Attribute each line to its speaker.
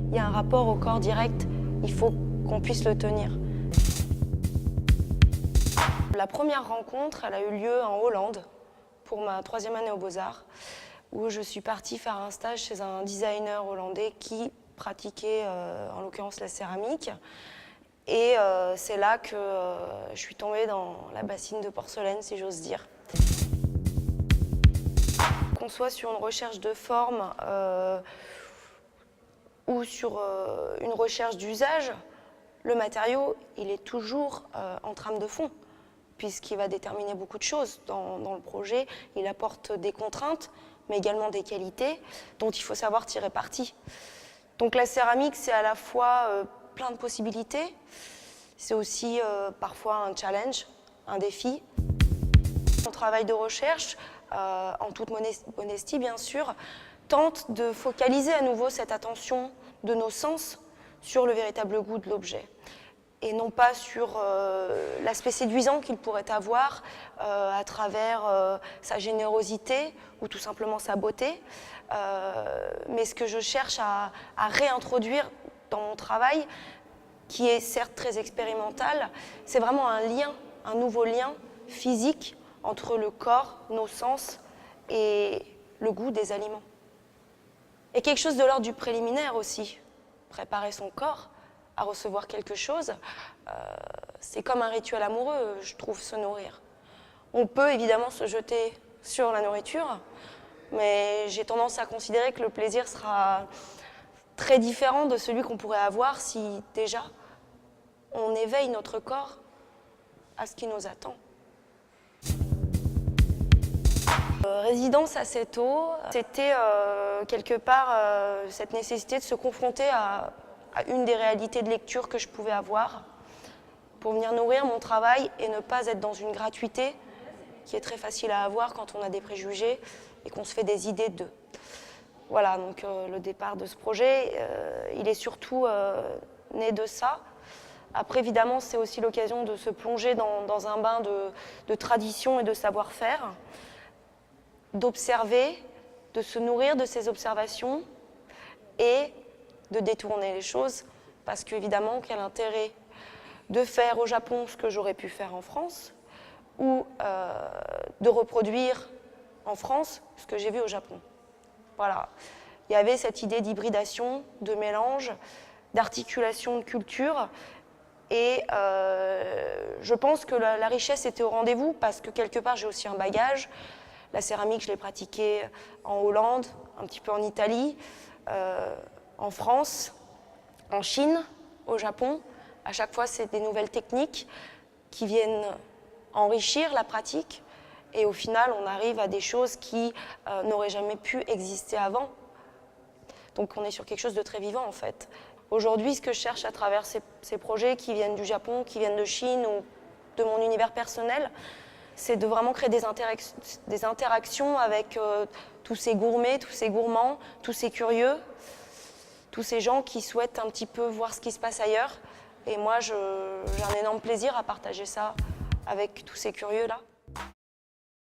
Speaker 1: il y a un rapport au corps direct, il faut qu'on puisse le tenir. La première rencontre, elle a eu lieu en Hollande, pour ma 3e année aux Beaux-Arts, où je suis partie faire un stage chez un designer hollandais qui pratiquait en l'occurrence la céramique. Et c'est là que je suis tombée dans la bassine de porcelaine, si j'ose dire. Qu'on soit sur une recherche de forme ou sur une recherche d'usage, le matériau, il est toujours en trame de fond, puisqu'il va déterminer beaucoup de choses dans le projet. Il apporte des contraintes, mais également des qualités dont il faut savoir tirer parti. Donc la céramique, c'est à la fois plein de possibilités, c'est aussi parfois un challenge, un défi. Mon travail de recherche, en toute modestie bien sûr, tente de focaliser à nouveau cette attention de nos sens sur le véritable goût de l'objet et non pas sur l'aspect séduisant qu'il pourrait avoir à travers sa générosité ou tout simplement sa beauté. Mais ce que je cherche à réintroduire dans mon travail, qui est certes très expérimental, c'est vraiment un lien, un nouveau lien physique entre le corps, nos sens et le goût des aliments. Et quelque chose de l'ordre du préliminaire aussi, préparer son corps à recevoir quelque chose, c'est comme un rituel amoureux, je trouve, se nourrir. On peut évidemment se jeter sur la nourriture, mais j'ai tendance à considérer que le plaisir sera très différent de celui qu'on pourrait avoir si déjà on éveille notre corps à ce qui nous attend. Résidence assez tôt, c'était quelque part cette nécessité de se confronter à une des réalités de lecture que je pouvais avoir pour venir nourrir mon travail et ne pas être dans une gratuité qui est très facile à avoir quand on a des préjugés et qu'on se fait des idées d'eux. Voilà, donc le départ de ce projet, il est surtout né de ça. Après, évidemment, c'est aussi l'occasion de se plonger dans un bain de tradition et de savoir-faire, d'observer, de se nourrir de ces observations et de détourner les choses, parce qu'évidemment, quel intérêt de faire au Japon ce que j'aurais pu faire en France, ou de reproduire en France ce que j'ai vu au Japon. Voilà. Il y avait cette idée d'hybridation, de mélange, d'articulation de culture, et je pense que la richesse était au rendez-vous, parce que quelque part, j'ai aussi un bagage. La céramique, je l'ai pratiquée en Hollande, un petit peu en Italie, en France, en Chine, au Japon. À chaque fois, c'est des nouvelles techniques qui viennent enrichir la pratique. Et au final, on arrive à des choses qui n'auraient jamais pu exister avant. Donc on est sur quelque chose de très vivant en fait. Aujourd'hui, ce que je cherche à travers ces projets qui viennent du Japon, qui viennent de Chine ou de mon univers personnel, c'est de vraiment créer des interactions avec tous ces gourmets, tous ces gourmands, tous ces curieux, tous ces gens qui souhaitent un petit peu voir ce qui se passe ailleurs. Et moi, j'ai un énorme plaisir à partager ça avec tous ces curieux-là.